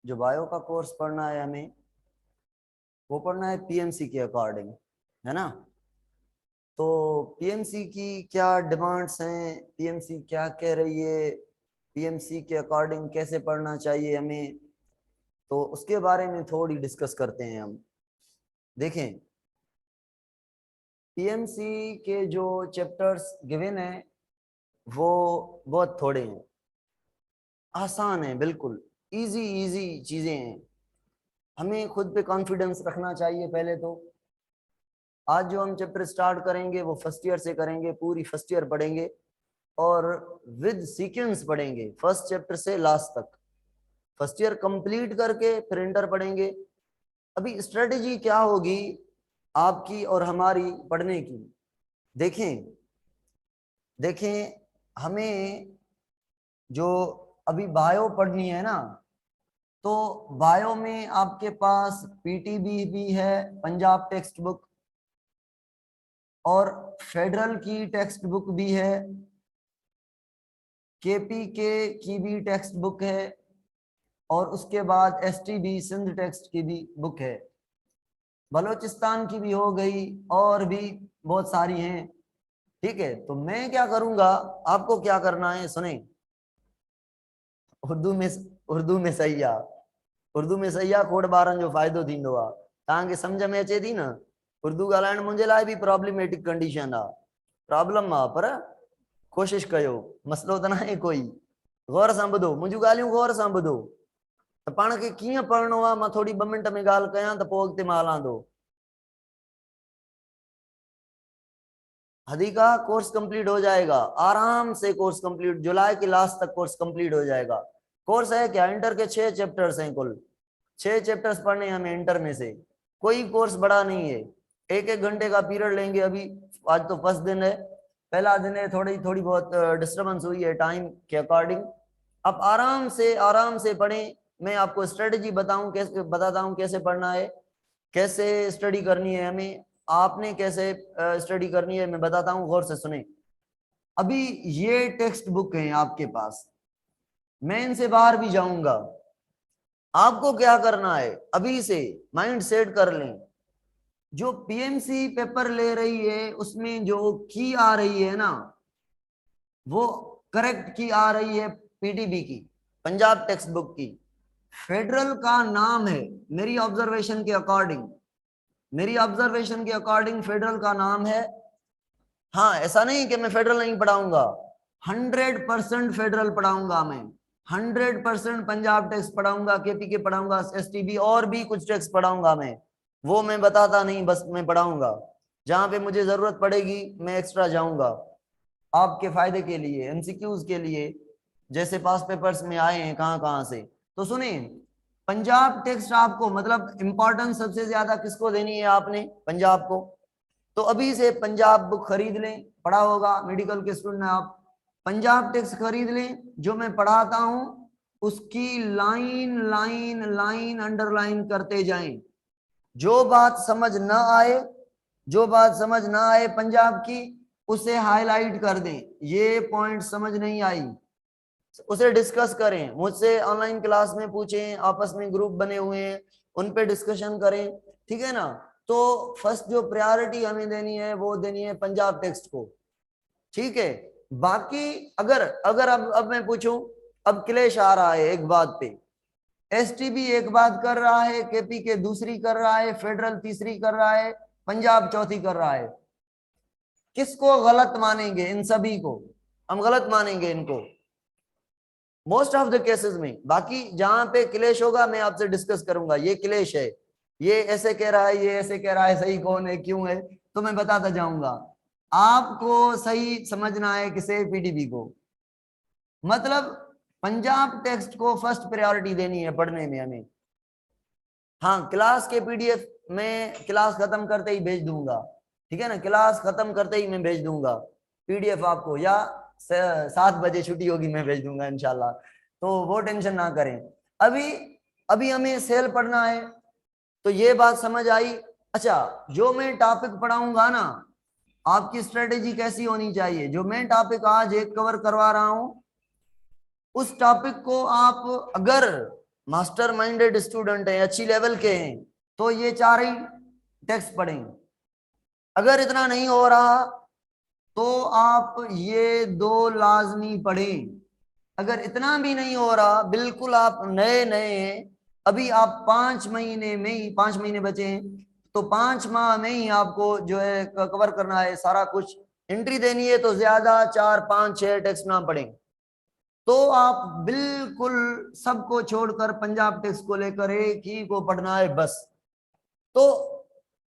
जो बायो का कोर्स पढ़ना है हमें, वो पढ़ना है पीएमसी के अकॉर्डिंग, है ना। तो पीएमसी की क्या डिमांड्स हैं, पीएमसी क्या कह रही है, पीएमसी के अकॉर्डिंग कैसे पढ़ना चाहिए हमें, तो उसके बारे में थोड़ी डिस्कस करते हैं हम। देखें, पीएमसी के जो चैप्टर्स गिवन है वो बहुत थोड़े हैं, आसान है, बिल्कुल इजी इजी चीजें हैं। हमें खुद पे कॉन्फिडेंस रखना चाहिए। पहले तो आज जो हम चैप्टर स्टार्ट करेंगे वो फर्स्ट ईयर से करेंगे, पूरी फर्स्ट ईयर पढ़ेंगे और विद सीक्वेंस पढ़ेंगे फर्स्ट चैप्टर से लास्ट तक। फर्स्ट ईयर कंप्लीट करके फिर इंटर पढ़ेंगे। अभी स्ट्रेटेजी क्या होगी आपकी और हमारी पढ़ने की, देखें देखें हमें जो अभी बायो पढ़नी है ना, तो बायो में आपके पास पीटीबी भी है, पंजाब टेक्स्ट बुक, और फेडरल की टेक्स्ट बुक भी है, केपीके की भी टेक्स्ट बुक है, और उसके बाद एसटीबी सिंध टेक्स्ट की भी बुक है, बलोचिस्तान की भी हो गई, और भी बहुत सारी हैं। ठीक है, तो मैं क्या करूंगा, आपको क्या करना है सुने। उर्दू में सही आ, उर्दू में सही आ, खोड़ ॿारनि जो फ़ाइदो थींदो आहे। तव्हांखे सम्झ में अचे थी न। उर्दू ॻाल्हाइण मुंहिंजे लाइ बि प्रॉब्लमेटिक कंडीशन आहे, प्रॉब्लम आहे, पर कोशिश कयो, मसलो त न आहे कोई। गौर सां ॿुधो, मुंहिंजूं ॻाल्हियूं गौर सां ॿुधो, त पाण खे कीअं पढ़णो आहे मां थोड़ी 2 मिंट में ॻाल्हि कयां, त पोइ अॻिते मां हलां थो। हदीका कोर्स कंप्लीट हो जाएगा आराम से, कोर्स कंप्लीट जुलाई के लास्ट तक कोर्स कंप्लीट हो जाएगा। कोर्स है क्या, इंटर के 6 चैप्टर्स हैं, कुल 6 चैप्टर्स पढ़ने हमें इंटर में से। कोई कोर्स बड़ा नहीं है, 1-1 घंटे का पीरियड लेंगे। अभी आज तो फर्स्ट दिन है, पहला दिन है, थोड़ी बहुत डिस्टर्बेंस हुई है टाइम के अकॉर्डिंग। अब आराम से पढ़ें। मैं आपको स्ट्रेटेजी बताता हूँ कैसे पढ़ना है, कैसे स्टडी करनी है हमें, आपने कैसे स्टडी करनी है मैं बताता हूं, गौर से सुने। अभी ये टेक्स्ट बुक है आपके पास, मैं इनसे बाहर भी जाऊंगा। आपको क्या करना है, अभी से माइंड सेट कर लें। जो पीएमसी पेपर ले रही है उसमें जो की आ रही है ना, वो करेक्ट की आ रही है पीटीबी की, पंजाब टेक्स्ट बुक की। फेडरल का नाम है, मेरी ऑब्जर्वेशन के अकॉर्डिंग फेडरल का नाम है। हाँ, ऐसा नहीं कि मैं फेडरल नहीं पढ़ाऊंगा, 100% फेडरल पढ़ाऊंगा मैं, 100% पंजाब टेक्स्ट पढ़ाऊंगा, केपीके पढ़ाऊंगा, एसटीबी और भी कुछ टेक्स्ट पढ़ाऊंगा मैं। वो मैं बताता नहीं, बस मैं पढ़ाऊंगा। जहां पे मुझे जरूरत पड़ेगी मैं एक्स्ट्रा जाऊंगा आपके फायदे के लिए, एमसीक्यूज के लिए, जैसे पास पेपर्स में आए हैं कहां कहां से। तो सुनिए, पंजाब टेक्स्ट आपको मतलब इंपॉर्टेंस सबसे ज्यादा किसको देनी है, आपने पंजाब को। तो अभी से पंजाब बुक खरीद लें, पढ़ा होगा मेडिकल के स्टूडेंट हैं आप, पंजाब टेक्स्ट खरीद लें। जो मैं पढ़ाता हूं उसकी लाइन लाइन लाइन अंडरलाइन करते जाएं। जो बात समझ ना आए पंजाब की, उसे हाईलाइट कर दें। ये पॉइंट समझ नहीं आई, उसे डिस्कस करें, मुझसे ऑनलाइन क्लास में पूछें, आपस में ग्रुप बने हुए हैं उन पे डिस्कशन करें, ठीक है ना। तो फर्स्ट जो प्रायोरिटी हमें देनी है वो देनी है पंजाब टेक्स्ट को, ठीक है। बाकी अगर अगर अब मैं पूछूं, अब क्लेश आ रहा है एक बात पे, एसटीबी एक बात कर रहा है, केपी के दूसरी कर रहा है, फेडरल तीसरी कर रहा है, पंजाब चौथी कर रहा है। किसको गलत मानेंगे, इन सभी को हम गलत मानेंगे इनको, मोस्ट ऑफ द केसेस में। बाकी जहां पे क्लेश होगा मैं आपसे डिस्कस करूंगा, ये क्लेश है, ये ऐसे कह रहा है, ये ऐसे कह रहा है, सही कौन है क्यों है, तो मैं बताता जाऊंगा। आपको सही समझना है किसे, पीडीबी को। मतलब पंजाब टेक्स्ट को फर्स्ट प्रायोरिटी देनी है पढ़ने में हमें। हाँ, क्लास के पीडीएफ मैं क्लास खत्म करते ही भेज दूंगा, ठीक है ना, क्लास खत्म करते ही मैं भेज दूंगा पीडीएफ आपको, या 7 बजे छुट्टी होगी मैं भेज दूंगा इंशाल्लाह, तो वो टेंशन ना करें। अभी अभी हमें सेल पढ़ना है, तो ये बात समझ आई। अच्छा, जो मैं टॉपिक पढ़ाऊंगा ना, आपकी स्ट्रेटेजी कैसी होनी चाहिए, जो मैं टॉपिक आज एक कवर करवा रहा हूं, उस टॉपिक को आप अगर मास्टर माइंडेड स्टूडेंट हैं, अच्छी लेवल के हैं, तो ये 4 ही टेक्स्ट पढ़ेंगे। अगर इतना नहीं हो रहा तो आप ये 2 लाजमी पढ़ें। अगर इतना भी नहीं हो रहा, बिल्कुल आप नए नए हैं, अभी आप 5 महीने में ही, 5 महीने बचे हैं, तो 5 माह में ही आपको जो है कवर करना है सारा कुछ, एंट्री देनी है, तो ज्यादा 4 5 6 टेक्स्ट ना पढ़ें। तो आप बिल्कुल सबको छोड़कर पंजाब टेक्स्ट को लेकर एक ही को पढ़ना है बस। तो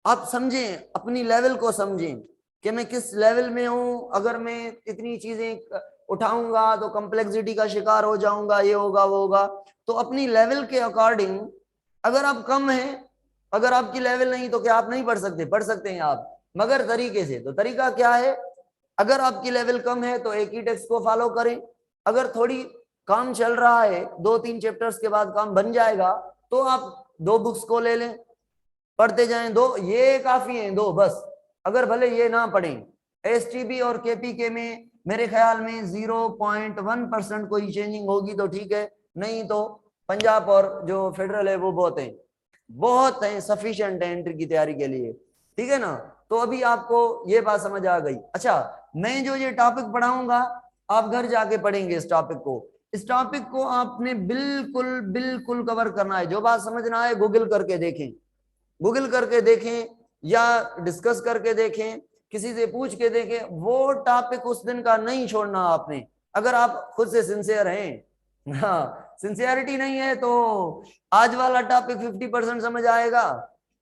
आप समझें, अपनी लेवल को समझें कि मैं किस लेवल में हूं। अगर मैं इतनी चीजें उठाऊंगा तो कॉम्प्लेक्सिटी का शिकार हो जाऊंगा, ये होगा वो होगा। तो अपनी लेवल के अकॉर्डिंग, अगर आप कम हैं, अगर आपकी लेवल नहीं, तो क्या आप नहीं पढ़ सकते? पढ़ सकते हैं आप, मगर तरीके से। तो तरीका क्या है? अगर आपकी लेवल कम है तो एक ही टेक्स्ट को फॉलो करें। अगर थोड़ी काम चल रहा है, 2-3 चैप्टर्स के बाद काम बन जाएगा, तो आप 2 बुक्स को ले लें, पढ़ते जाएं। 2 ये काफी हैं, 2 बस। अगर भले ये ना पढ़ें, एसटीबी और केपीके में मेरे ख्याल में 0.1% कोई चेंजिंग होगी तो ठीक है, नहीं तो पंजाब और जो फेडरल है वो बहुत हैं, सफिशिएंट है एंट्री की तैयारी के लिए, ठीक है ना। तो अभी आपको ये बात समझ आ गई। अच्छा, मैं जो ये टॉपिक पढ़ाऊंगा, आप घर जाके पढ़ेंगे इस टॉपिक को। इस टॉपिक को आपने बिल्कुल बिल्कुल कवर करना है। जो बात समझना है गूगल करके देखें, गूगल करके देखें या डिस्कस करके देखें, किसी से पूछ के देखें। वो टॉपिक उस दिन का नहीं छोड़ना आपने, अगर आप खुद से सिंसियर हैं। हाँ, सिंसियरिटी नहीं है तो आज वाला टॉपिक 50% समझ आएगा।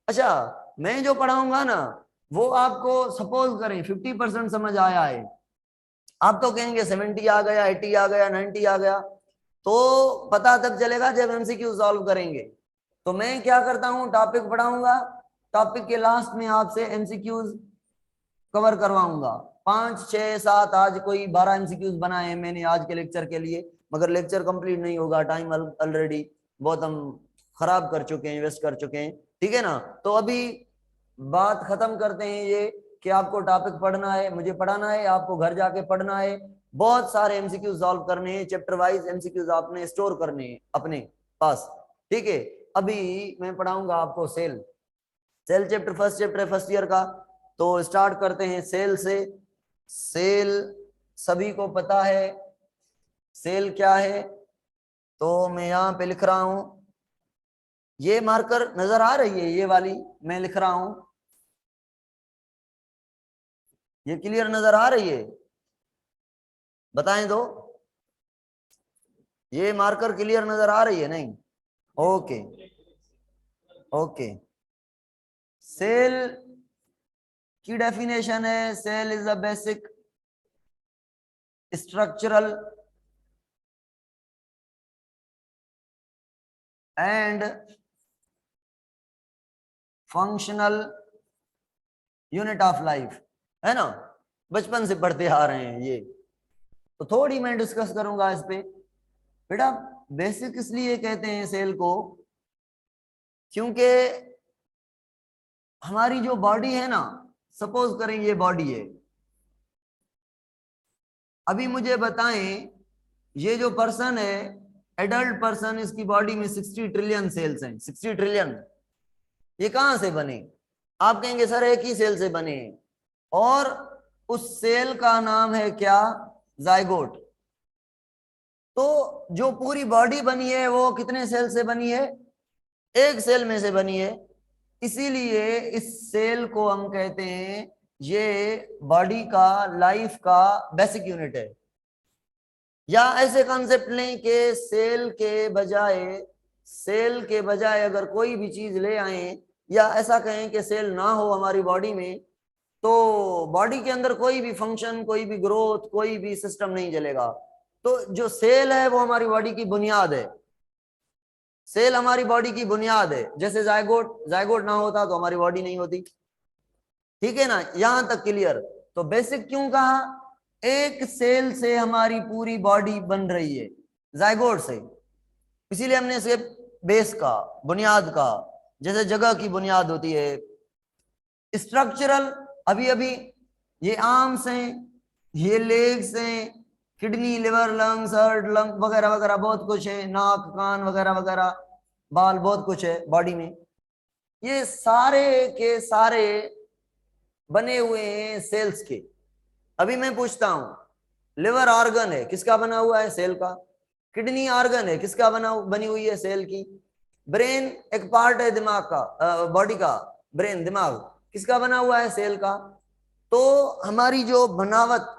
अच्छा, मैं जो पढ़ाऊंगा ना, वो आपको सपोज करें 50% समझ आया है, आप तो कहेंगे 70 आ गया, 80 आ गया, 90 आ गया। तो पता तब चलेगा जब एमसीक्यू सॉल्व करेंगे। तो मैं क्या करता हूं, टॉपिक पढ़ाऊंगा, टॉपिक के लास्ट में आपसे एमसीक्यूज कवर करवाऊंगा। 5 6 7, आज कोई 12 एमसीक्यूज बनाए हैं मैंने आज के लेक्चर के लिए, मगर लेक्चर कंप्लीट नहीं होगा, टाइम ऑलरेडी बहुत हम खराब कर चुके हैं, इन्वेस्ट कर चुके हैं, ठीक है ना। तो अभी बात खत्म करते हैं ये कि आपको टॉपिक पढ़ना है, मुझे पढ़ाना है, आपको घर जाके पढ़ना है। बहुत सारे एमसीक्यू सॉल्व करने हैं, चैप्टर वाइज एमसीक्यूज आपने स्टोर करने हैं अपने पास, ठीक है। अभी मैं पढ़ाऊंगा आपको सेल चैप्टर, फर्स्ट चैप्टर है फर्स्ट ईयर का। तो स्टार्ट करते हैं सेल से। सेल सभी को पता है सेल क्या है, तो मैं यहां पे लिख रहा हूं, ये मार्कर नजर आ रही है, ये वाली मैं लिख रहा हूं, ये क्लियर नजर आ रही है? बताएं तो, ये मार्कर क्लियर नजर आ रही है? नहीं, ओके ओके। सेल की डेफिनेशन है, cell is a basic structural and functional unit of life, है ना। बचपन से पढ़ते आ रहे हैं ये, तो थोड़ी मैं डिस्कस करूंगा इस पे। बेटा, बेसिक इसलिए कहते हैं सेल को, क्योंकि हमारी जो बॉडी है ना, सपोज करें ये बॉडी है, अभी मुझे बताएं, ये जो पर्सन है, एडल्ट पर्सन, इसकी बॉडी में 60 ट्रिलियन सेल्स हैं। 60 ट्रिलियन, ये कहां से बने? आप कहेंगे सर एक ही सेल से बने, और उस सेल का नाम है क्या? जाइगोट। तो जो पूरी बॉडी बनी है वो कितने सेल से बनी है? एक सेल में से बनी है। इसीलिए इस सेल को हम कहते हैं, ये बॉडी का, लाइफ का बेसिक यूनिट है। या ऐसे कॉन्सेप्ट लें कि सेल के बजाय अगर कोई भी चीज ले आए, या ऐसा कहें कि सेल ना हो हमारी बॉडी में, तो बॉडी के अंदर कोई भी फंक्शन, कोई भी ग्रोथ, कोई भी सिस्टम नहीं चलेगा। तो जो सेल है वो हमारी बॉडी की बुनियाद है। सेल हमारी बॉडी की बुनियाद है। जैसे जायगोट ना होता तो हमारी बॉडी नहीं होती, ठीक है ना। यहां तक क्लियर? तो बेसिक क्यों कहा? एक सेल से हमारी पूरी बॉडी बन रही है, जायगोट से। इसीलिए हमने इसे बेस का, बुनियाद का, जैसे जगह की बुनियाद होती है। स्ट्रक्चरल, अभी अभी ये आर्म्स हैं, ये लेग्स हैं, kidney, liver, lungs, heart, lung वगैरह वगैरह बहुत कुछ है, नाक, कान वगैरह वगैरह, बाल, बहुत कुछ है बॉडी में। ये सारे के सारे बने हुए हैं सेल्स के। अभी मैं पूछता हूं, लिवर ऑर्गन है, किसका बना हुआ है? सेल का। किडनी ऑर्गन है, किसका बनी हुई है? सेल की। ब्रेन एक पार्ट है दिमाग का, बॉडी का। ब्रेन, दिमाग, किसका बना हुआ है? सेल का। तो हमारी जो बनावट,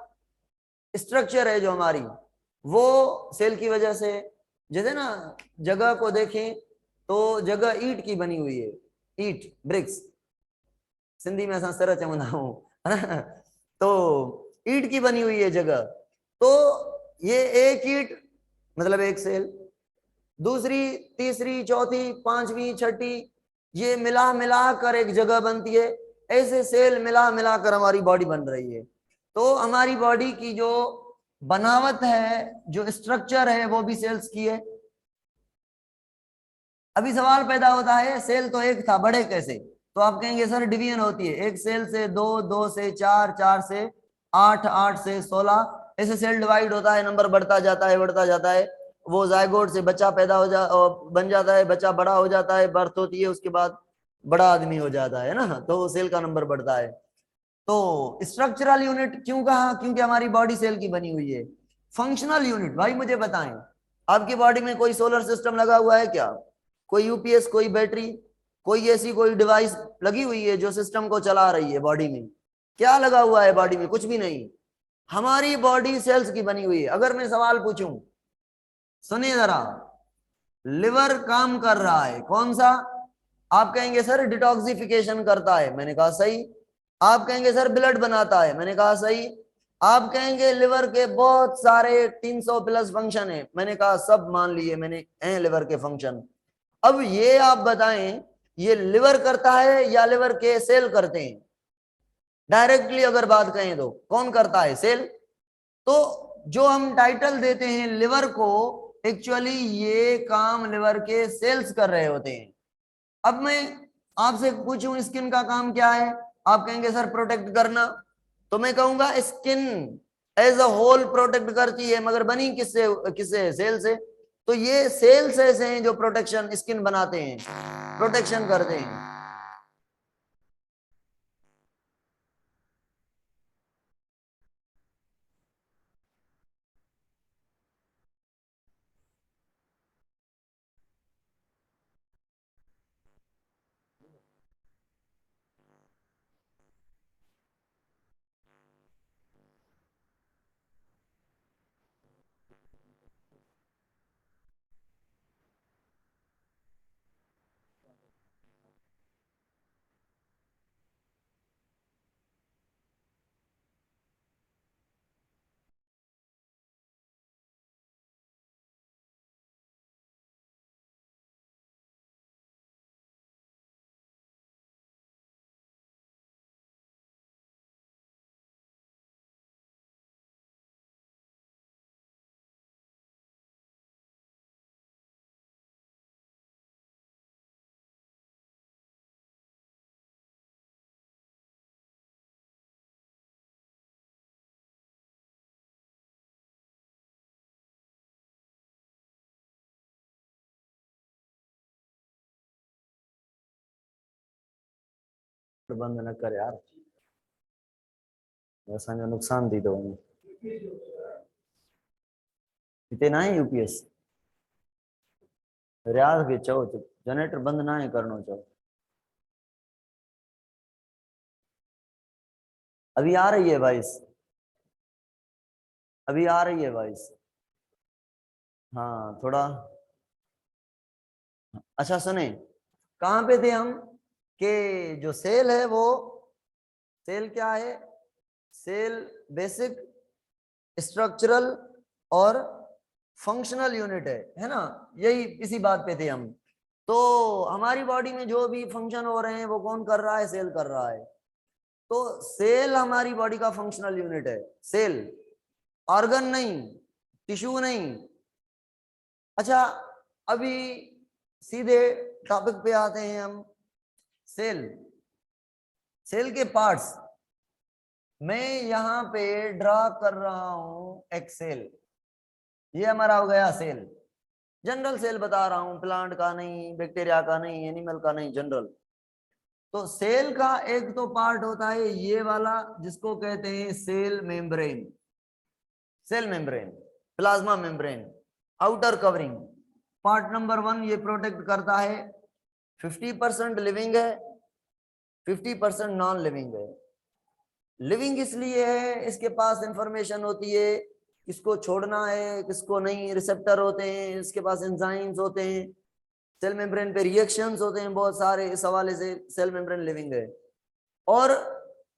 स्ट्रक्चर है जो हमारी, वो सेल की वजह से। जैसे ना, जगह को देखें तो जगह ईंट की बनी हुई है, ईंट, ब्रिक्स, सिंधी में असां सर चवंदा आहियूं। तो ईंट की बनी हुई है जगह। तो ये एक ईंट मतलब एक सेल, दूसरी, तीसरी, चौथी, पांचवी, छठी, ये मिला मिला कर एक जगह बनती है। ऐसे सेल मिला मिला कर हमारी बॉडी बन रही है। तो हमारी बॉडी की जो बनावट है, जो स्ट्रक्चर है, वो भी सेल्स की है। अभी सवाल पैदा होता है, सेल तो एक था, बड़े कैसे? तो आप कहेंगे सर डिवीजन होती है, एक सेल से दो, दो से चार, चार से आठ, आठ से 16, ऐसे सेल डिवाइड होता है, नंबर बढ़ता जाता है, बढ़ता जाता है। वो जायगोट से बच्चा पैदा बन जाता है, बच्चा बड़ा हो जाता है, बर्थ होती है, उसके बाद बड़ा आदमी हो जाता है ना, तो सेल का नंबर बढ़ता है। तो स्ट्रक्चरल यूनिट क्यों कहा? क्योंकि हमारी बॉडी सेल की बनी हुई है। फंक्शनल यूनिट, भाई मुझे बताएं, आपकी बॉडी में कोई सोलर सिस्टम लगा हुआ है क्या? कोई यूपीएस, कोई बैटरी, कोई ऐसी कोई डिवाइस लगी हुई है जो सिस्टम को चला रही है बॉडी में? क्या लगा हुआ है बॉडी में? कुछ भी नहीं। हमारी बॉडी सेल्स की बनी हुई है। अगर मैं सवाल पूछूं, सुनिए जरा, लिवर काम कर रहा है, कौन सा? आप कहेंगे सर डिटॉक्सिफिकेशन करता है, मैंने कहा सही। आप कहेंगे सर ब्लड बनाता है, मैंने कहा सही। आप कहेंगे लिवर के बहुत सारे 300 प्लस फंक्शन है, मैंने कहा सब मान लिए मैंने, हैं लिवर के फंक्शन। अब ये आप बताएं, ये लिवर करता है या लिवर के सेल करते हैं? डायरेक्टली अगर बात कहें तो कौन करता है? सेल। तो जो हम टाइटल देते हैं लिवर को, एक्चुअली ये काम लिवर के सेल्स कर रहे होते हैं। अब मैं आपसे पूछूं स्किन का काम क्या है? आप कहेंगे सर प्रोटेक्ट करना। तो मैं कहूंगा skin as a whole protect करती है, मगर बनी किससे? किससे? सेल से। तो ये सेल्स ऐसे हैं जो प्रोटेक्शन, स्किन बनाते हैं, प्रोटेक्शन करते हैं। बंद न कर यार, असांजो नुकसान थी तो हिते ना आहे यूपीएस। रियाज़ खे चओ जनरेटर बंद ना आहे करणो, चओ। अभी आ रही है वॉइस, अभी आ रही है वॉइस। हाँ थोड़ा। अच्छा सुने, कहाँ पे थे हम? कि जो सेल है वो, सेल क्या है? सेल बेसिक, स्ट्रक्चरल और फंक्शनल यूनिट है ना? यही इसी बात पे थे हम। तो हमारी बॉडी में जो भी फंक्शन हो रहे हैं वो कौन कर रहा है? सेल कर रहा है। तो सेल हमारी बॉडी का फंक्शनल यूनिट है, सेल, ऑर्गन नहीं, टिश्यू नहीं। अच्छा, अभी सीधे टॉपिक पे आते हैं हम। सेल, सेल के पार्ट्स मैं यहां पे ड्रा कर रहा हूं। एक सेल, ये हमारा हो गया सेल। जनरल सेल बता रहा हूं, प्लांट का नहीं, बैक्टीरिया का नहीं, एनिमल का नहीं, जनरल। तो सेल का एक तो पार्ट होता है ये वाला जिसको कहते हैं cell membrane, cell membrane, plasma membrane, outer covering. Part number 1 ये प्रोटेक्ट करता है, 50% लिविंग है, 50% नॉन लिविंग है। लिविंग इसलिए है, इसके पास इंफॉर्मेशन होती है किसको छोड़ना है किसको नहीं, रिसेप्टर होते हैं, इसके पास एंजाइम्स होते हैं, सेल मेम्ब्रेन पे रिएक्शंस होते हैं बहुत सारे, इस हवाले से सेल मेम्ब्रेन लिविंग है। और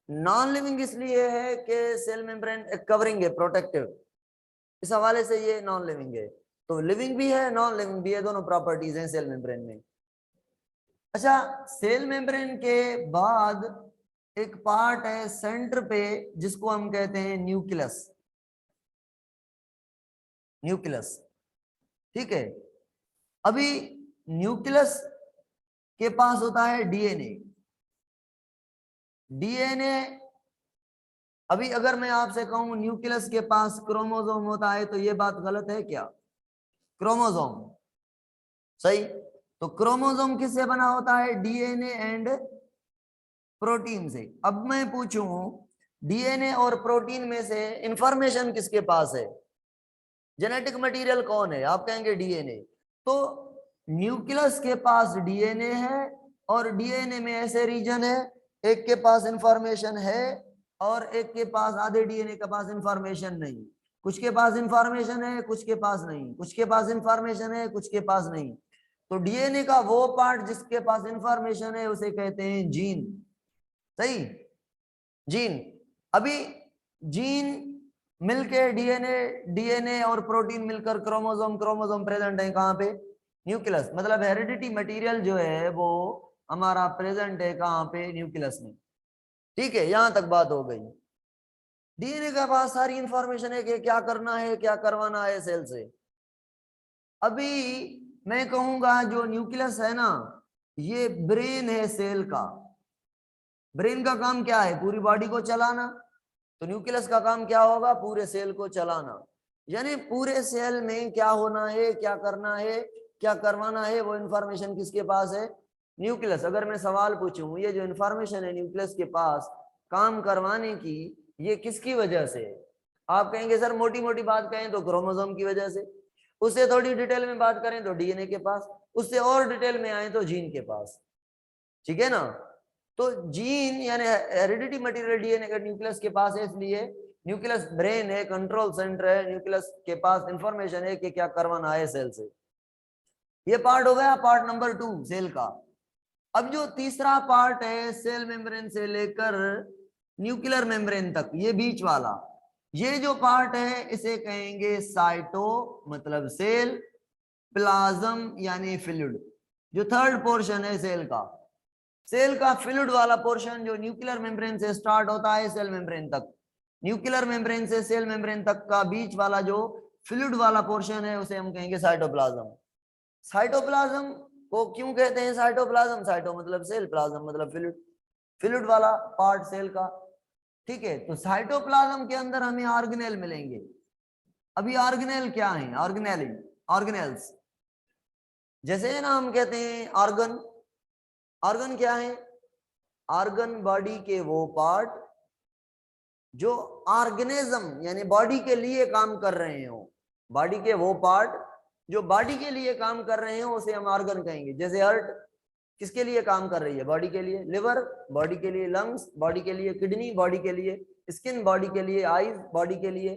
नॉन लिविंग इसलिए है कि सेल मेम्ब्रेन कवरिंग है, प्रोटेक्टिव, इस हवाले से ये नॉन लिविंग है। तो लिविंग भी है नॉन लिविंग भी है, दोनों प्रॉपर्टीज हैं सेल मेम्ब्रेन में। अच्छा, सेल मेम्ब्रेन के बाद एक पार्ट है सेंटर पे जिसको हम कहते हैं न्यूक्लियस, न्यूक्लियस, ठीक है। अभी न्यूक्लियस के पास होता है डीएनए, डीएनए। अभी अगर मैं आपसे कहूं न्यूक्लियस के पास क्रोमोसोम होता है तो ये बात गलत है क्या? क्रोमोसोम सही। तो क्रोमोसोम किससे बना होता है? डीएनए एंड प्रोटीन से। अब मैं पूछूं डीएनए और प्रोटीन में से इंफॉर्मेशन किसके पास है? जेनेटिक मटेरियल कौन है? आप कहेंगे डीएनए। तो न्यूक्लियस के पास डीएनए है और डीएनए में ऐसे रीजन है, एक के पास इंफॉर्मेशन है और एक के पास, आधे डीएनए के पास इंफॉर्मेशन नहीं, कुछ के पास इंफॉर्मेशन है कुछ के पास नहीं, कुछ के पास इंफॉर्मेशन है कुछ के पास नहीं। तो डीएनए का वो पार्ट जिसके पास इंफॉर्मेशन है उसे कहते हैं जीन, सही, जीन। अभी जीन मिलके डीएनए, डीएनए और प्रोटीन मिलकर क्रोमोसोम, क्रोमोसोम प्रेजेंट है कहां पे? न्यूक्लियस। मतलब हेरिडिटी मटेरियल जो है वो हमारा प्रेजेंट है कहां पे? न्यूक्लियस में, ठीक है। यहां तक बात हो गई। डीएनए के पास सारी इंफॉर्मेशन है कि क्या करना है क्या करवाना है सेल से। अभी मैं कहूंगा जो न्यूक्लियस है ना, ये ब्रेन है सेल का। ब्रेन का काम क्या है? पूरी बॉडी को चलाना। तो न्यूक्लियस का काम क्या होगा? पूरे सेल को चलाना। यानी पूरे सेल में क्या होना है क्या करना है क्या करवाना है वो इंफॉर्मेशन किसके पास है? न्यूक्लियस। अगर मैं सवाल पूछूं ये जो इंफॉर्मेशन है न्यूक्लियस के पास काम करवाने की, ये किसकी वजह से है? आप कहेंगे सर मोटी मोटी बात कहें तो क्रोमोसोम की वजह से, उससे थोड़ी डिटेल में बात करें तो डीएनए के पास, उससे और डिटेल में आए तो जीन के पास, ठीक है ना। तो जीन यानी हेरिडिटी मटेरियल डीएनए का न्यूक्लियस के पास है, इसलिए न्यूक्लियस ब्रेन है, कंट्रोल सेंटर है, न्यूक्लियस के पास इंफॉर्मेशन है कि क्या करवाना है सेल से। ये पार्ट हो गया पार्ट नंबर 2 सेल का। अब जो तीसरा पार्ट है सेल मेम्ब्रेन से लेकर न्यूक्लियर मेम्ब्रेन तक, ये बीच वाला, ये जो पार्ट है इसे कहेंगे साइटो मतलब सेल, प्लाज्म यानी फ्लूइड। जो थर्ड पोर्शन है सेल का, सेल का फ्लूइड वाला पोर्शन जो न्यूक्लियर मेम्ब्रेन से स्टार्ट होता है सेल मेम्ब्रेन तक, न्यूक्लियर मेम्ब्रेन से सेल मेम्ब्रेन तक का बीच वाला जो फ्लूइड वाला पोर्शन है उसे हम कहेंगे साइटोप्लाज्म। साइटोप्लाज्म को क्यों कहते हैं साइटोप्लाज्म? साइटो मतलब सेल, प्लाज्म मतलब फ्लूइड, फ्लूइड वाला पार्ट सेल का, ठीक है। तो साइटोप्लाज्म के अंदर हमें ऑर्गेनेल मिलेंगे। अभी ऑर्गेनेल क्या है? ऑर्गेनेल, ऑर्गेनेल्स जैसे ना हम कहते हैं ऑर्गन, ऑर्गन क्या है? ऑर्गन बॉडी के वो पार्ट जो ऑर्गेनिज्म यानी बॉडी के लिए काम कर रहे हो, बॉडी के वो पार्ट जो बॉडी के लिए काम कर रहे हो उसे हम ऑर्गन कहेंगे। जैसे हार्ट किसके लिए काम कर रही है? बॉडी के लिए। लिवर बॉडी के लिए, लंग्स बॉडी के लिए, किडनी बॉडी के लिए, स्किन बॉडी के लिए, आईज बॉडी के लिए।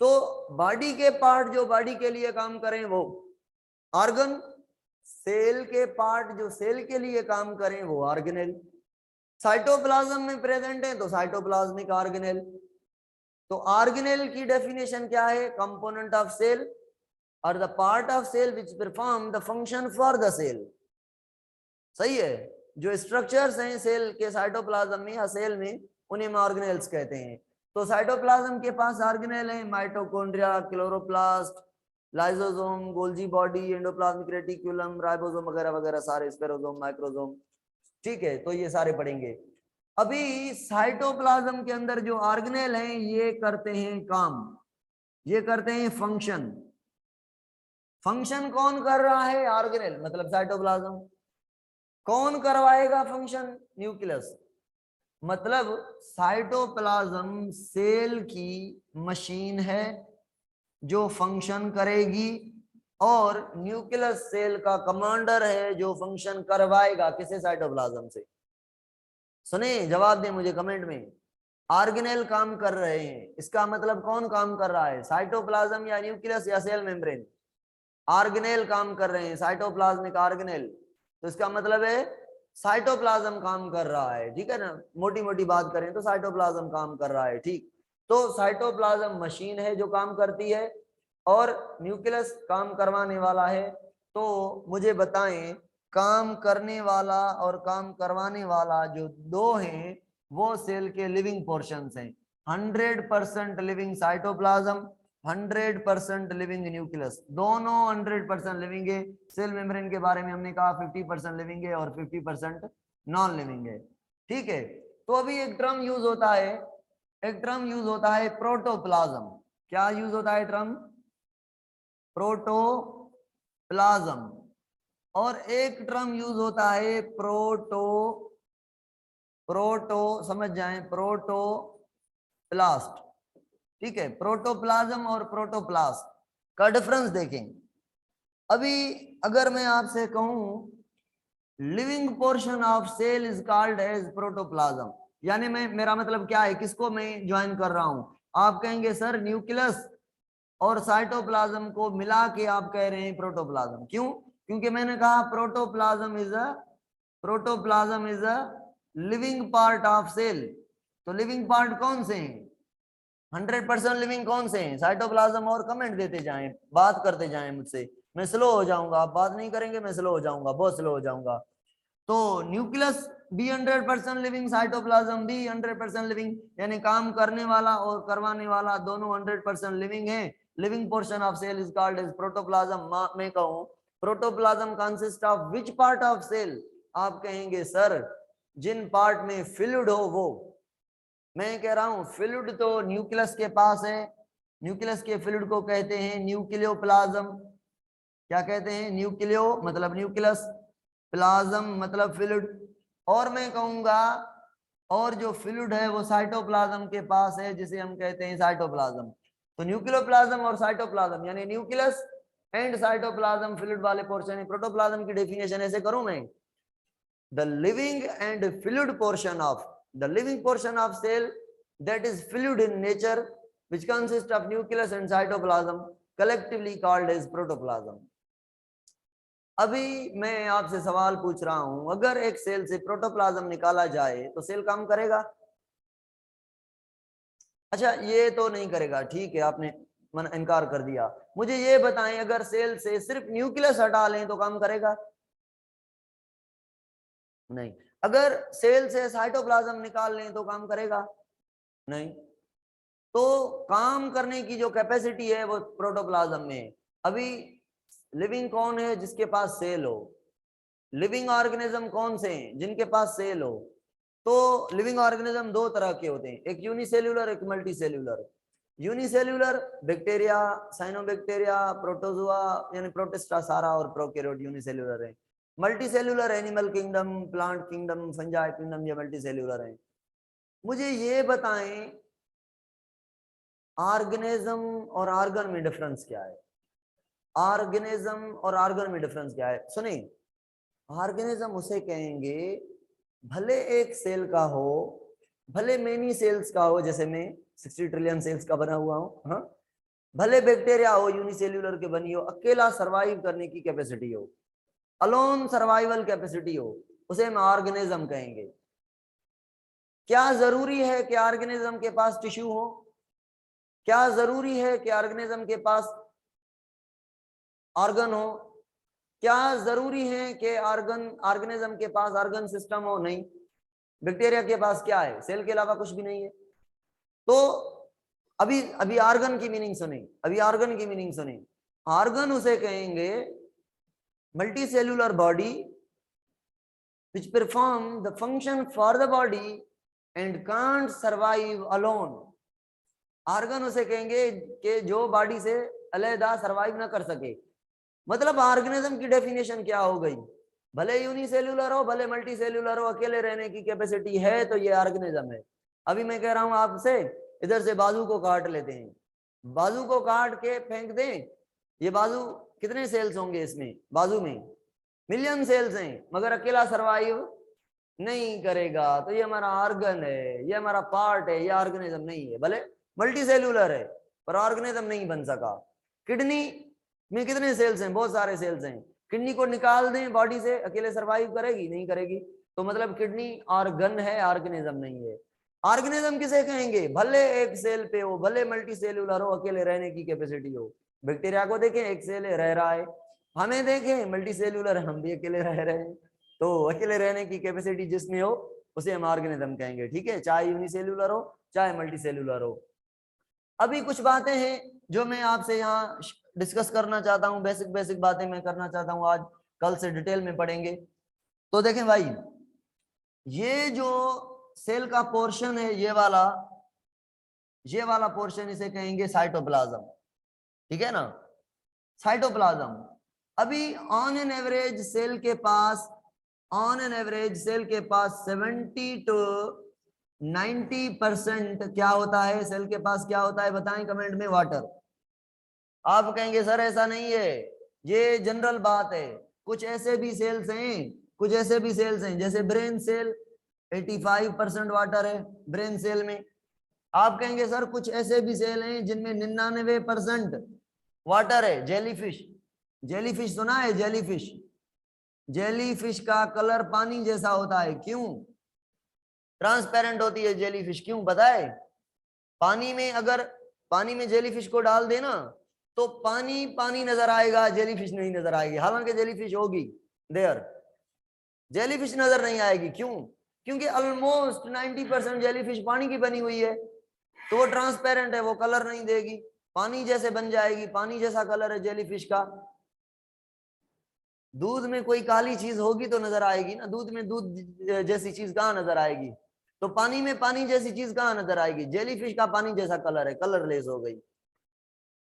तो बॉडी के पार्ट जो बॉडी के लिए काम करें वो ऑर्गन, सेल के पार्ट जो सेल के लिए काम करें वो ऑर्गेनेल। साइटोप्लाज्म में प्रेजेंट है तो साइटोप्लाज्मिक ऑर्गेनेल। तो ऑर्गेनेल की डेफिनेशन क्या है? कंपोनेंट ऑफ सेल और the part of cell which perform the function for the cell, सही है। जो स्ट्रक्चर्स हैं सेल के साइटोप्लाज्म में या सेल में उन्हें हम ऑर्गेनेल्स कहते हैं। तो साइटोप्लाज्म के पास ऑर्गेनेल है mitochondria, chloroplast, lysosome, Golgi body, endoplasmic reticulum, ribosome वगैरह वगैरह सारे, स्पेरोसोम, माइक्रोसोम, ठीक है। तो ये सारे पढ़ेंगे। अभी साइटोप्लाज्म के अंदर जो ऑर्गेनेल हैं ये करते हैं काम, ये करते हैं फंक्शन। फंक्शन कौन कर रहा है? ऑर्गेनेल मतलब साइटोप्लाज्म। कौन करवाएगा फंक्शन? न्यूक्लियस। मतलब साइटोप्लाज्म सेल की मशीन है जो फंक्शन करेगी, और न्यूक्लियस सेल का कमांडर है जो फंक्शन करवाएगा। किसे? साइटोप्लाज्म से। सुने, जवाब दें मुझे कमेंट में। ऑर्गेनेल काम कर रहे हैं, इसका मतलब कौन काम कर रहा है? साइटोप्लाज्म या न्यूक्लियस या सेल मेम्ब्रेन? ऑर्गेनेल काम कर रहे हैं, साइटोप्लाज्मिक ऑर्गेनेल। तो इसका मतलब है साइटोप्लाज्म काम कर रहा है, ठीक है ना। मोटी मोटी बात करें तो साइटोप्लाज्म काम कर रहा है, ठीक। तो साइटोप्लाज्म मशीन है जो काम करती है, और न्यूक्लियस काम करवाने वाला है। तो मुझे बताएं, काम करने वाला और काम करवाने वाला जो दो हैं वो सेल के लिविंग पोर्शंस हैं। 100% लिविंग साइटोप्लाज्म, 100% लिविंग न्यूक्लियस। दोनों 100% लिविंग है। सेल मेम्ब्रेन के बारे में हमने कहा 50% लिविंग है और 50% नॉन लिविंग है, ठीक है। तो अभी एक टर्म यूज होता है, एक टर्म यूज होता है प्रोटोप्लाज्म। क्या यूज होता है टर्म? प्रोटोप्लाज्म। और एक टर्म यूज होता है प्रोटो समझ जाएं, प्रोटोप्लास्ट, ठीक है। प्रोटोप्लाज्म और प्रोटोप्लास्ट का डिफरेंस देखें। अभी अगर मैं आपसे कहूं living portion of cell is called as protoplasm, यानी मैं, मेरा मतलब क्या है, किसको मैं ज्वाइन कर रहा हूं? आप कहेंगे सर न्यूक्लियस और साइटोप्लाज्म को मिला के आप कह रहे हैं प्रोटोप्लाज्म। क्यों? क्योंकि मैंने कहा protoplasm is a living part of cell. तो लिविंग पार्ट कौन से हैं? 100% लिविंग कौन से हैं? साइटोप्लाज्म। और कमेंट देते जाएं, बात करते जाएं मुझसे। मैं स्लो हो जाऊंगा, आप बात नहीं करेंगे, मैं स्लो हो जाऊंगा, बहुत स्लो हो जाऊंगा। तो न्यूक्लियस भी 100% लिविंग, साइटोप्लाज्म भी 100% लिविंग, यानी काम करने वाला और करवाने वाला दोनों 100% लिविंग है। Living portion of cell is called as protoplasm. मैं कहूं protoplasm consist of which part of cell? आप कहेंगे सर जिन पार्ट में फ्लूइड हो वो। मैं कह रहा हूं फ्लूइड तो न्यूक्लियस के पास है, न्यूक्लियस के फ्लूइड को कहते हैं न्यूक्लियोप्लाज्म। क्या कहते हैं? न्यूक्लियो मतलब न्यूक्लियस, प्लाज्म मतलब फ्लूइड। और मैं कहूंगा और जो फ्लूइड है वो साइटोप्लाज्म के पास है, जिसे हम कहते हैं साइटोप्लाज्म। तो न्यूक्लियोप्लाज्म और साइटोप्लाज्म यानी न्यूक्लियस एंड साइटोप्लाज्म फ्लूइड वाले पोर्शन है। प्रोटोप्लाज्म की डेफिनेशन ऐसे करूं मैं, the living and fluid portion of the living portion of cell that is fluid in nature, which consists of nucleus and cytoplasm, collectively called as protoplasm. अभी मैं आपसे सवाल पूछ रहा हूं, अगर एक सेल से प्रोटोप्लाज्म निकाला जाए तो सेल काम करेगा? अच्छा ये तो नहीं करेगा, ठीक है, आपने मन इनकार कर दिया। मुझे ये बताएं अगर सेल से सिर्फ न्यूक्लियस हटा लें तो काम करेगा? नहीं। अगर सेल से साइटोप्लाज्म निकाल लें तो काम करेगा? नहीं। तो काम करने की जो कैपेसिटी है वो प्रोटोप्लाज्म में है। अभी लिविंग कौन है? जिसके पास सेल हो। लिविंग ऑर्गेनिज्म कौन से हैं? जिनके पास सेल हो। तो लिविंग ऑर्गेनिज्म दो तरह के होते हैं, एक यूनिसेल्यूलर, एक multicellular. Unicellular bacteria, cyanobacteria, protozoa यानी प्रोटिस्टा सारा और प्रोकैरियोट यूनिसेल्यूलर है। Multicellular animal kingdom, plant kingdom, fungi kingdom, ये मल्टीसेल्यूलर है। मुझे ये बताएं ऑर्गेनिज्म और ऑर्गन में डिफरेंस क्या है? ऑर्गेनिज्म और ऑर्गन में डिफरेंस क्या है? सुनिए, ऑर्गेनिज्म उसे कहेंगे भले एक सेल का हो, भले मेनी सेल्स का हो, जैसे मैं 60 ट्रिलियन सेल्स का बना हुआ हूं, हाँ, भले बैक्टीरिया हो यूनिसेल्यूलर के बनी हो, अकेला सरवाइव करने की कैपेसिटी हो, अलोन सर्वाइवल कैपेसिटी हो, उसे हम ऑर्गेनिज्म कहेंगे। क्या जरूरी है कि ऑर्गेनिज्म के पास टिश्यू हो? क्या जरूरी है कि ऑर्गेनिज्म के पास ऑर्गन हो? क्या जरूरी है कि ऑर्गेनिज्म के पास ऑर्गन सिस्टम हो? नहीं। बैक्टीरिया के पास क्या है? सेल के अलावा कुछ भी नहीं है। तो अभी अभी ऑर्गन की मीनिंग सुने, अभी ऑर्गन की मीनिंग सुने। ऑर्गन उसे कहेंगे multi cellular body which perform the function for the body and can't survive alone. Organ उसे कहेंगे कि जो बॉडी से अलहदा सरवाइव ना कर सके। मतलब ऑर्गेनिज्म की डेफिनेशन क्या हो गई, भले यूनिसेल्यूलर हो भले मल्टी सेल्यूलर हो, अकेले रहने की कैपेसिटी है तो ये ऑर्गेनिज्म है। अभी मैं कह रहा हूं आपसे, इधर से बाजू को काट लेते हैं, बाजू को काट के फेंक दें, ये बाजू कितने सेल्स होंगे इसमें, बाजू में मिलियन सेल्स हैं, मगर अकेला सरवाइव नहीं करेगा, तो ये हमारा ऑर्गन है, ये हमारा पार्ट है, ये ऑर्गेनिज्म नहीं है। भले मल्टी सेल्यूलर है पर ऑर्गेनिज्म नहीं बन सका। किडनी में कितने सेल्स हैं, बहुत सारे सेल्स हैं, किडनी को निकाल दें बॉडी से, अकेले सरवाइव करेगी, नहीं करेगी। तो मतलब किडनी ऑर्गन है, ऑर्गेनिज्म नहीं है। ऑर्गेनिज्म किसे कहेंगे, भले एक सेल पे हो भले मल्टी सेल्यूलर हो, अकेले रहने की कैपेसिटी हो। बैक्टीरिया को देखें, एक सेल है, रह रहा है। हमें देखें, मल्टी सेल्यूलर, हम भी अकेले रह रहे हैं। तो अकेले रहने की कैपेसिटी जिसमें हो उसे हम ऑर्गेनिज्म कहेंगे, ठीक है, चाहे यूनिसेल्यूलर हो चाहे मल्टी सेल्यूलर हो। अभी कुछ बातें हैं जो मैं आपसे यहाँ डिस्कस करना चाहता हूँ, बेसिक बेसिक बातें मैं करना चाहता हूँ आज, कल से डिटेल में पढ़ेंगे। तो देखें भाई, ये जो सेल का पोर्शन है, ये वाला पोर्शन इसे कहेंगे साइटोप्लाज्म, ठीक है ना, साइटोप्लाज्म। अभी ऑन एन एवरेज सेल के पास 70 to 90% क्या होता है, सेल के पास क्या होता है, बताएं कमेंट में, वाटर। आप कहेंगे सर ऐसा नहीं है, ये जनरल बात है, कुछ ऐसे भी सेल्स हैं, जैसे ब्रेन सेल 85% वाटर है ब्रेन सेल में। आप कहेंगे सर कुछ ऐसे भी सेल हैं जिनमें 99% वाटर है। जेलीफिश सुना है, जेलीफिश का कलर पानी जैसा होता है, क्यों, ट्रांसपेरेंट होती है जेलीफिश, क्यों पता है, पानी में जेलीफिश को डाल देना तो पानी पानी नजर आएगा, जेलीफिश नहीं नजर आएगी। हालांकि जेलीफिश होगी देयर, जेलीफिश नजर नहीं आएगी, क्यों, क्योंकि ऑलमोस्ट 90% जेलीफिश पानी की बनी हुई है, तो वो ट्रांसपेरेंट है, वो कलर नहीं देगी, पानी जैसे बन जाएगी, पानी जैसा कलर है जेलीफिश का। दूध में कोई काली चीज होगी तो नजर आएगी ना, दूध में दूध जैसी चीज कहाँ नजर आएगी, तो पानी में पानी जैसी चीज कहाँ नजर आएगी, जेलीफिश का पानी जैसा कलर है, कलरलेस हो गई।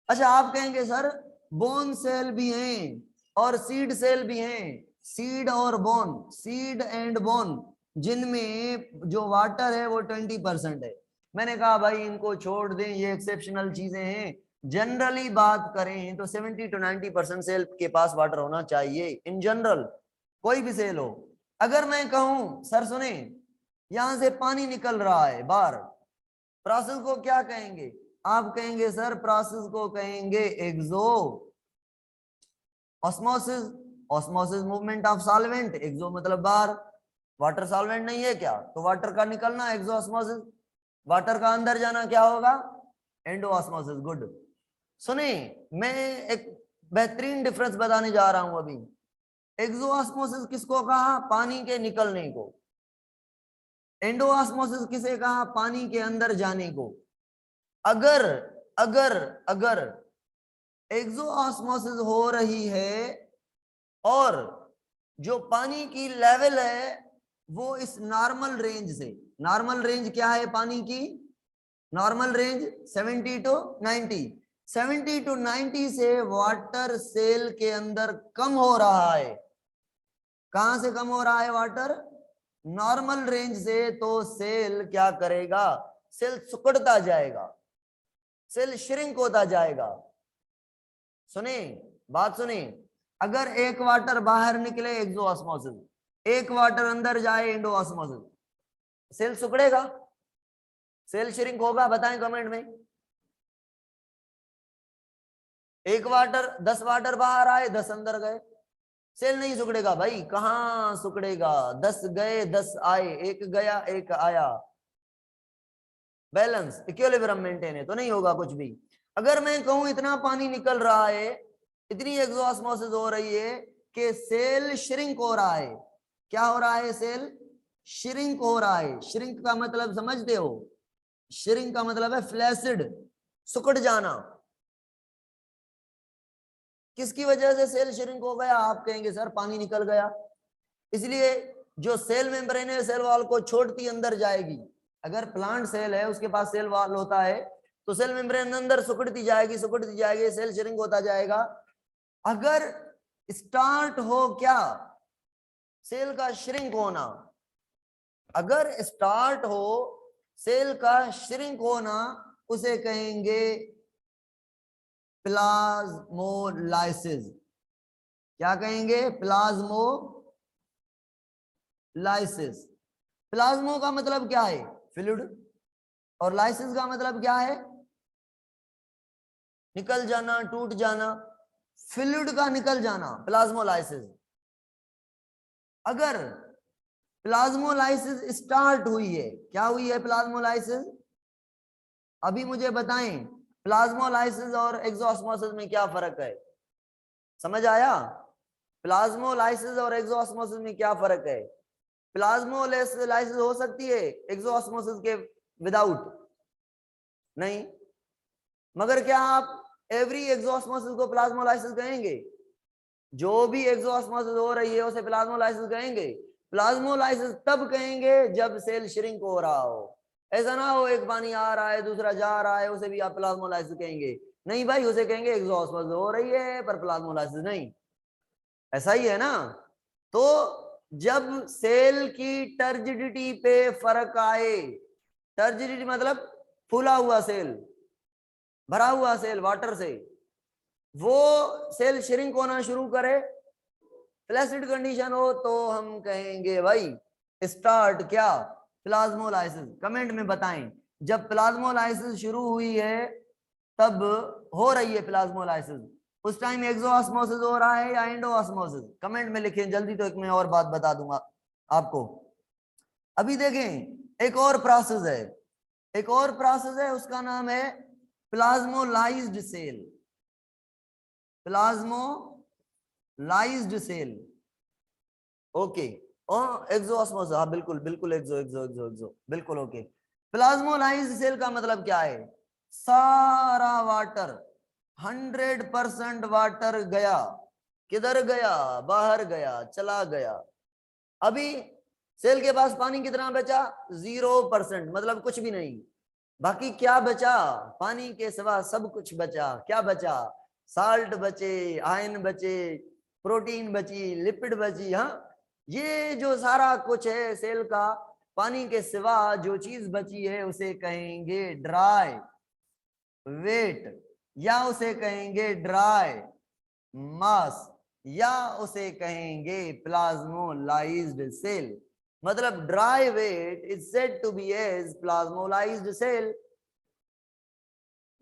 अच्छा, आप कहेंगे सर बोन सेल भी हैं और सीड सेल भी हैं, सीड एंड बोन, जिनमें जो वाटर है वो 20% है। मैंने कहा भाई इनको छोड़ दें, ये एक्सेप्शनल चीजें हैं, जनरली बात करें तो 70 to 90% सेल के पास वाटर होना चाहिए, इन जनरल, कोई भी सेल हो। अगर मैं कहूं सर सुने, यहां से पानी निकल रहा है बाहर, प्रोसेस को क्या कहेंगे, आप कहेंगे सर प्रोसेस को कहेंगे एक्सो ऑस्मोसिस मूवमेंट ऑफ सॉल्वेंट, एक्सो मतलब बाहर, वाटर सॉल्वेंट नहीं है क्या, तो वाटर का निकलना एक्सो ऑस्मोसिस, वाटर का अंदर जाना क्या होगा, एंडो ऑस्मोसिस। गुड, सुने मैं एक बेहतरीन डिफरेंस बताने जा रहा हूं अभी। एक्सो ऑस्मोसिस किसको कहा, पानी के निकलने को, एंडो ऑस्मोसिस किसे कहा, पानी के अंदर जाने को। अगर अगर अगर एक्सो ऑस्मोसिस हो रही है और जो पानी की लेवल है वो इस नॉर्मल रेंज से, नॉर्मल रेंज क्या है पानी की, नॉर्मल रेंज 70 to 90 से वाटर सेल के अंदर कम हो रहा है, कहां से कम हो रहा है वाटर, नॉर्मल रेंज से, तो सेल क्या करेगा, सेल सिकुड़ता जाएगा, सेल श्रिंक होता जाएगा। सुने बात, सुने, अगर एक वाटर बाहर निकले एक्सो ऑस्मोसिस, एक वाटर अंदर जाए एंडो ऑस्मोसिस, सेल सिकुड़ेगा, सेल श्रिंक होगा, बताएं कमेंट में। एक वाटर 10 वाटर बाहर आए 10 अंदर गए, सेल नहीं सिकुड़ेगा भाई, कहां सिकुड़ेगा, 10 गए 10 आए, एक गया एक आया, बैलेंस इक्विलिब्रियम मेंटेन है, तो नहीं होगा कुछ भी। अगर मैं कहूं इतना पानी निकल रहा है, इतनी एक्सो ऑस्मोसिस हो रही है कि सेल श्रिंक हो रहा है, क्या हो रहा है, सेल श्रिंक हो रहा है। श्रिंक का मतलब समझते हो, श्रिंक का मतलब है फ्लैसिड, सिकुड़ जाना। किसकी वजह से सेल श्रिंक हो गया, आप कहेंगे सर पानी निकल गया, इसलिए जो सेल मेम्ब्रेन है सेल वॉल को छोड़ती अंदर जाएगी। अगर प्लांट सेल है उसके पास सेल वॉल होता है तो सेल मेम्ब्रेन अंदर सिकुड़ती जाएगी, सेल श्रिंक होता जाएगा। अगर स्टार्ट हो क्या, सेल का श्रिंक होना, अगर स्टार्ट हो सेल का श्रिंक होना, उसे कहेंगे प्लाज्मोलाइसिस। क्या कहेंगे? प्लाज्मोलाइसिस। प्लाज्मो का मतलब क्या है? फ्लूइड, और लाइसिस का मतलब क्या है? निकल जाना, टूट जाना। फ्लूइड का निकल जाना, प्लाज्मोलाइसिस। अगर प्लाज्मोलाइसिस स्टार्ट हुई है, क्या हुई है प्लाज्मोलाइसिस? अभी मुझे बताएं, प्लाज्मोलाइसिस और एक्सोऑस्मोसिस में क्या फर्क है? समझ आया? प्लाज्मोलाइसिस और एक्सोऑस्मोसिस में क्या फर्क है? प्लाज्मोलाइसिस हो सकती है एक्सोऑस्मोसिस के विदाउट? नहीं। मगर क्या आप एवरी एक्सोऑस्मोसिस को प्लाज्मोलाइसिस कहेंगे? जो भी एक्सोऑस्मोसिस हो रही है उसे प्लाज्मोलाइसिस कहेंगे। प्लाज्मोलाइसिस तब कहेंगे जब सेल श्रिंक हो रहा हो। ऐसा ना हो एक पानी आ रहा है दूसरा जा रहा है, उसे भी आप प्लाज्मोलाइसिस कहेंगे? नहीं भाई, उसे कहेंगे एक्सोऑस्मोसिस हो रही है पर प्लाज्मोलाइसिस नहीं। ऐसा ही है ना? तो जब सेल की टर्जिडिटी पे फर्क आए, टर्जिडिटी मतलब फूला हुआ सेल, भरा हुआ सेल वाटर से, वो सेल श्रिंक होना शुरू करे, फ्लैसिड कंडीशन हो, तो हम कहेंगे भाई स्टार्ट क्या? प्लाज्मोलाइसिस। कमेंट में बताएं, जब प्लाज्मोलाइसिस शुरू हुई है, तब हो रही है प्लाज्मोलाइसिस, उस टाइम एक्सोऑस्मोसिस हो रहा है या एंडोऑस्मोसिस? कमेंट में लिखें जल्दी, तो एक मैं और बात बता दूंगा आपको। अभी देखें, एक और प्रोसेस है, एक और प्रोसेस है, उसका नाम है plasmolysed cell. Plasmolysed cell, okay. और एक्सोऑस्मोसिस, हाँ बिल्कुल बिल्कुल, एक्सो एक्सो एक्सो एक्सो बिल्कुल ओके। प्लाज्मोलाइज्ड सेल का मतलब क्या है? सारा वाटर, 100% वाटर गया, किधर गया? बाहर गया, चला गया। अभी सेल के पास पानी कितना बचा? 0%, मतलब कुछ भी नहीं। बाकी क्या बचा? पानी के सिवा सब कुछ बचा। क्या बचा? साल्ट बचे, आयन बचे, प्रोटीन बची, लिपिड बची। हाँ, ये जो सारा कुछ है सेल का, पानी के सिवा जो चीज बची है उसे कहेंगे ड्राई वेट, या उसे कहेंगे ड्राई मास, या उसे कहेंगे प्लाज्मोलाइज्ड सेल। मतलब dry weight is said to be as plasmolysed cell,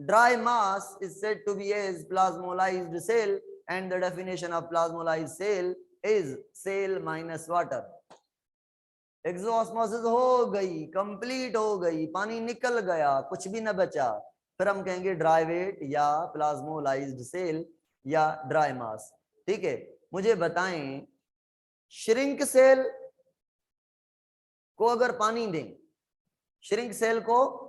dry mass is said to be as plasmolized cell, and the definition of plasmolized cell is cell minus water. एक्सोऑस्मोसिस हो गई, complete हो गई, पानी निकल गया, कुछ भी न बचा, फिर हम कहेंगे ड्राई वेट या प्लाज्मोलाइज्ड सेल या ड्राई मास। ठीक है, मुझे बताएं, श्रिंक सेल को अगर पानी दें, श्रिंक सेल को,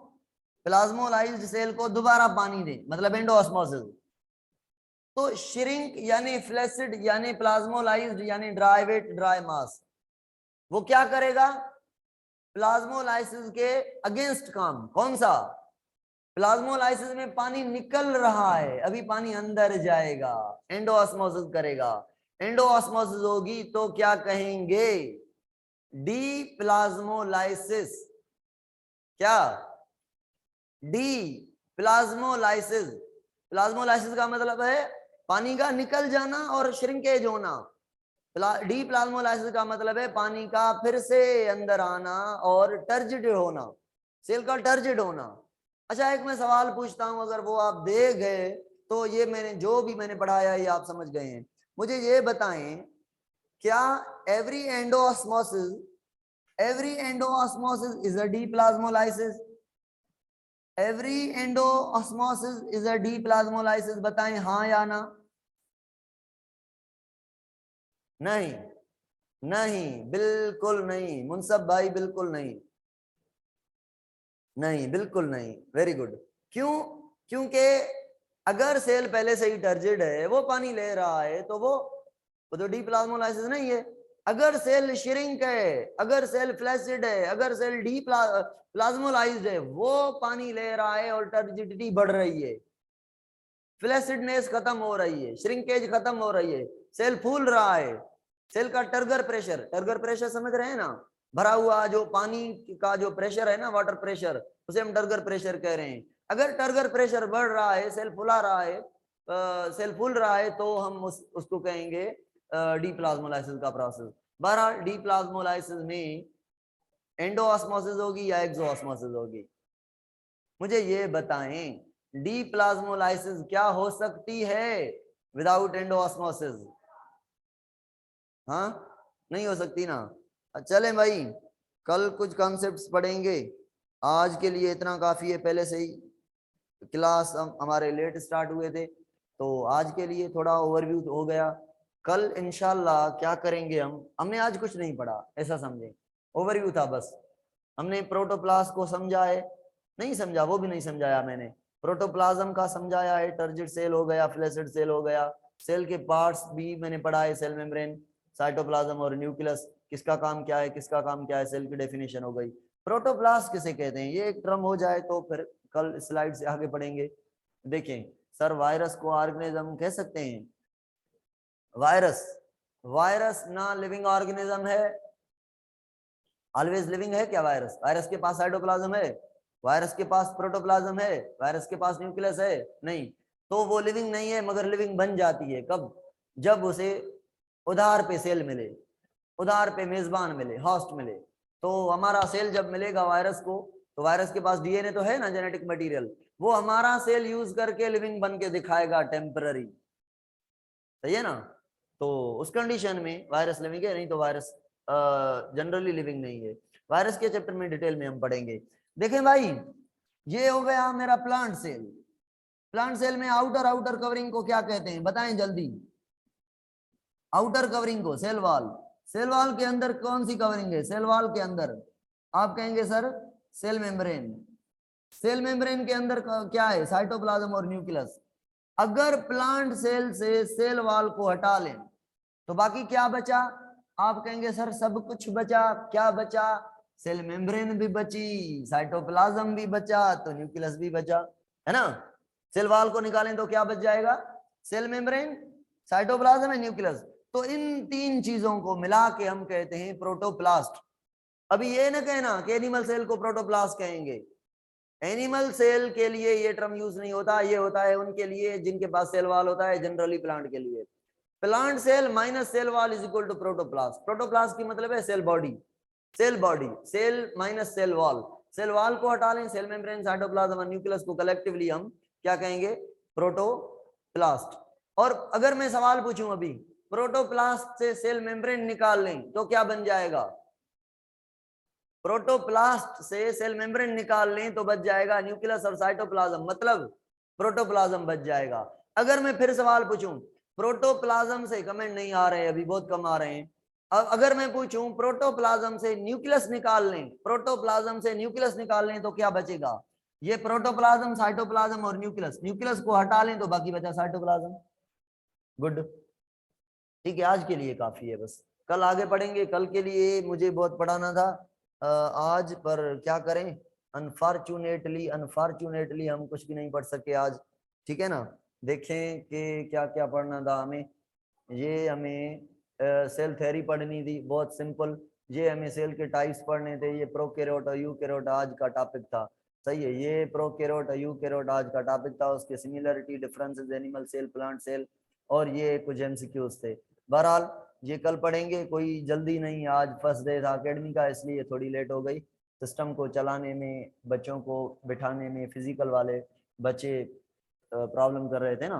प्लाज्मोलाइज्ड सेल को दोबारा पानी दें, मतलब एंडोऑस्मोसिस, तो श्रिंक यानी फ्लैसिड यानी प्लाज्मोलाइज्ड यानी ड्राई वेट ड्राई मास, वो क्या करेगा? प्लाज्मोलाइसिस के अगेंस्ट काम। कौन सा? प्लाज्मोलाइसिस में पानी निकल रहा है, अभी पानी अंदर जाएगा, एंडोऑस्मोसिस करेगा। एंडोऑस्मोसिस होगी तो क्या कहेंगे? Deplasmolysis. क्या? Deplasmolysis. प्लाज्मोलाइसिस का मतलब है पानी का निकल जाना और श्रिंकेज होना। डी प्लाज्मोलाइसिस का मतलब है पानी का फिर से अंदर आना और टर्जिड होना, सेल का टर्जिड होना। अच्छा, एक मैं सवाल पूछता हूं, अगर वो आप दे गए तो ये मैंने जो भी मैंने पढ़ाया ये आप समझ गए हैं। मुझे ये बताएं, क्या every endosmosis is a D plasmolysis? Every endosmosis is a D plasmolysis? बताएं हाँ या ना। नहीं, नहीं, बिल्कुल नहीं मुनसब भाई, बिल्कुल नहीं, नहीं बिल्कुल नहीं। Very good. क्यों? क्योंकि अगर सेल पहले से ही टर्जिड है, वो पानी ले रहा है, तो वो तो डी प्लाज्मोलाइसिस नहीं है। अगर सेल श्रिंक है, अगर सेल फ्लैसिड है, अगर सेल डी प्लाज्मोलाइज्ड है, वो पानी ले रहा है और टर्जिडिटी बढ़ रही है, फ्लैसिडनेस खत्म हो रही है, श्रिंकेज खत्म हो रही है, सेल फूल रहा है, सेल का टर्गर प्रेशर समझ रहे हैं ना, भरा हुआ जो पानी का जो प्रेशर है ना, वाटर प्रेशर, उसे हम टर्गर प्रेशर कह रहे हैं। अगर टर्गर प्रेशर बढ़ रहा है, सेल फुला रहा है, सेल फूल रहा है, तो हम उसको कहेंगे डीप्लाज्मोलाइसिस का प्रोसेस। बहरहाल डीप्लाज्मोलाइसिस में एंडोऑस्मोसिस होगी या एक्सोऑस्मोसिस होगी? मुझे ये बताएं, डीप्लाज्मोलाइसिस क्या हो सकती है विदाउट एंडोऑस्मोसिस? हाँ, नहीं हो सकती ना। चलें भाई, कल कुछ कॉन्सेप्ट्स पढ़ेंगे, आज के लिए इतना काफी है। पहले से ही क्लास हमारे लेट स्टार्ट हुए थे, तो आज के लिए थोड़ा ओवरव्यू हो गया। कल इंशाल्लाह क्या करेंगे, हमने आज कुछ नहीं पढ़ा, ऐसा समझे, ओवरव्यू था बस। हमने प्रोटोप्लास्ट को समझा है, नहीं समझा वो भी नहीं समझाया मैंने, प्रोटोप्लाज्म का समझाया है, टर्जिड सेल हो गया, फ्लैसिड सेल हो गया, सेल के पार्ट्स भी मैंने पढ़ा है, सेल मेम्ब्रेन, साइटोप्लाज्म और न्यूक्लियस, किसका काम क्या है, किसका काम क्या है, सेल की डेफिनेशन हो गई। प्रोटोप्लास्ट किसे कहते हैं, ये एक टर्म हो जाए तो फिर कल स्लाइड से आगे पढ़ेंगे। देखें सर, वायरस को ऑर्गेनिज्म कह सकते हैं? वायरस, वायरस ना लिविंग ऑर्गेनिज्म है, ऑलवेज लिविंग है क्या वायरस? वायरस के पास साइटोप्लाज्म है, वायरस के पास प्रोटोप्लाज्म है, वायरस के पास न्यूक्लियस है? नहीं, तो वो लिविंग नहीं है, मगर लिविंग बन जाती है कब? जब उसे उधार पे सेल मिले, उधार पे मेजबान मिले, हॉस्ट मिले। तो हमारा सेल जब मिलेगा वायरस को, तो वायरस के पास डीएनए तो है ना, जेनेटिक मटेरियल, वो हमारा सेल यूज करके लिविंग बन के दिखाएगा टेम्पररी, सही है ना। तो उस कंडीशन में वायरस लिविंग है, नहीं तो वायरस जनरली लिविंग नहीं है। वायरस के चैप्टर में डिटेल में हम पढ़ेंगे। देखें भाई, ये हो गया मेरा प्लांट सेल। प्लांट सेल में आउटर कवरिंग को क्या कहते हैं, बताएं जल्दी। आउटर कवरिंग को सेल वॉल। सेल वॉल के अंदर कौन सी कवरिंग है? सेल वॉल के अंदर आप कहेंगे sir cell membrane. Cell membrane के अंदर क्या है? साइटोप्लाज्म और न्यूक्लियस। अगर प्लांट सेल से सेल वॉल को हटा लें तो बाकी क्या बचा? आप कहेंगे सर सब कुछ बचा। क्या बचा? सेल मेम्ब्रेन भी बची, साइटोप्लाज्म भी बचा, तो न्यूक्लियस भी बचा, है ना। सेल वॉल को निकालें तो क्या बच जाएगा? Cell membrane, cytoplasm, nucleus. तो इन तीन चीजों को मिला के हम कहते हैं प्रोटोप्लास्ट। अभी ये ना कहना कि एनिमल सेल को प्रोटोप्लास्ट कहेंगे। एनिमल सेल के लिए ये टर्म यूज नहीं होता, ये होता है उनके लिए जिनके पास सेल वॉल होता है, जनरली प्लांट के लिए। Plant cell minus cell wall is equal to protoplast. Protoplast की मतलब है cell body, cell body, cell minus cell wall. Cell wall को हटा लें, सेल मेम्ब्रेन, साइटोप्लाज्म और न्यूक्लियस को कलेक्टिवली हम क्या कहेंगे? प्रोटोप्लास्ट। और अगर मैं सवाल पूछूं अभी, प्रोटोप्लास्ट से सेल मेम्ब्रेन निकाल लें तो क्या बन जाएगा? प्रोटोप्लास्ट से सेल मेम्ब्रेन निकाल लें तो बच जाएगा न्यूक्लियस और साइटोप्लाज्म, मतलब प्रोटोप्लाज्म बच जाएगा। अगर मैं फिर सवाल पूछूं, प्रोटोप्लाज्म से, कमेंट नहीं आ रहे अभी, बहुत कम आ रहे हैं। अब अगर मैं पूछूं प्रोटोप्लाज्म से न्यूक्लियस निकाल लें, प्रोटोप्लाज्म से न्यूक्लियस निकाल लें तो क्या बचेगा? ये प्रोटोप्लाज्म, साइटोप्लाज्म और न्यूक्लियस, न्यूक्लियस को हटा लें तो बाकी बचा साइटोप्लाज्म। गुड, ठीक है, आज के लिए काफी है बस, कल आगे पढ़ेंगे। कल के लिए मुझे बहुत पढ़ाना था आज, पर क्या करें, अनफॉर्चुनेटली हम कुछ भी नहीं पढ़ सके आज, ठीक है ना। देखें कि क्या क्या पढ़ना था हमें। ये हमें सेल थ्योरी पढ़नी थी, बहुत सिंपल। ये हमें सेल के टाइप्स पढ़ने थे, ये प्रोकैरियोट और यूकैरियोट आज का टॉपिक था, सही है। ये प्रोकैरियोट और यूकैरियोट आज का टॉपिक था, उसके similarity, differences, animal cell, plant cell, और ये कुछ एमसीक्यूज थे। बहरहाल ये कल पढ़ेंगे, कोई जल्दी नहीं, आज फर्स्ट डे था अकेडमी का, इसलिए थोड़ी लेट हो गई। सिस्टम को चलाने में, बच्चों को बिठाने में, फिजिकल वाले बच्चे प्रॉब्लम कर रहे थे ना,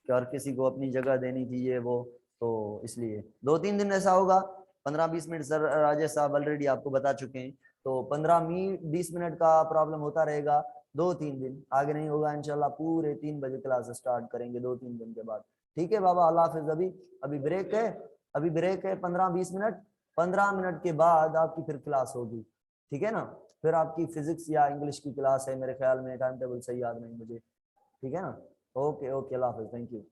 कि हर किसी को अपनी जगह देनी थी, ये वो, तो इसलिए 2-3 दिन ऐसा होगा। 15-20 मिनट सर राजेश साहब ऑलरेडी आपको बता चुके हैं, तो 15-20 मिनट का प्रॉब्लम होता रहेगा 2-3 दिन, आगे नहीं होगा इंशाल्लाह। पूरे 3 बजे क्लास स्टार्ट करेंगे 2-3 दिन के बाद, ठीक है बाबा। अल्लाह हाफिज। अभी ब्रेक है, अभी ब्रेक है 15-20 मिनट। 15 मिनट के बाद आपकी फिर क्लास होगी, ठीक है ना। फिर आपकी फिजिक्स या इंग्लिश की क्लास है मेरे ख्याल में, टाइम टेबल सही याद नहीं मुझे, ठीक है ना। Okay okay, Allah Hafiz, thank you.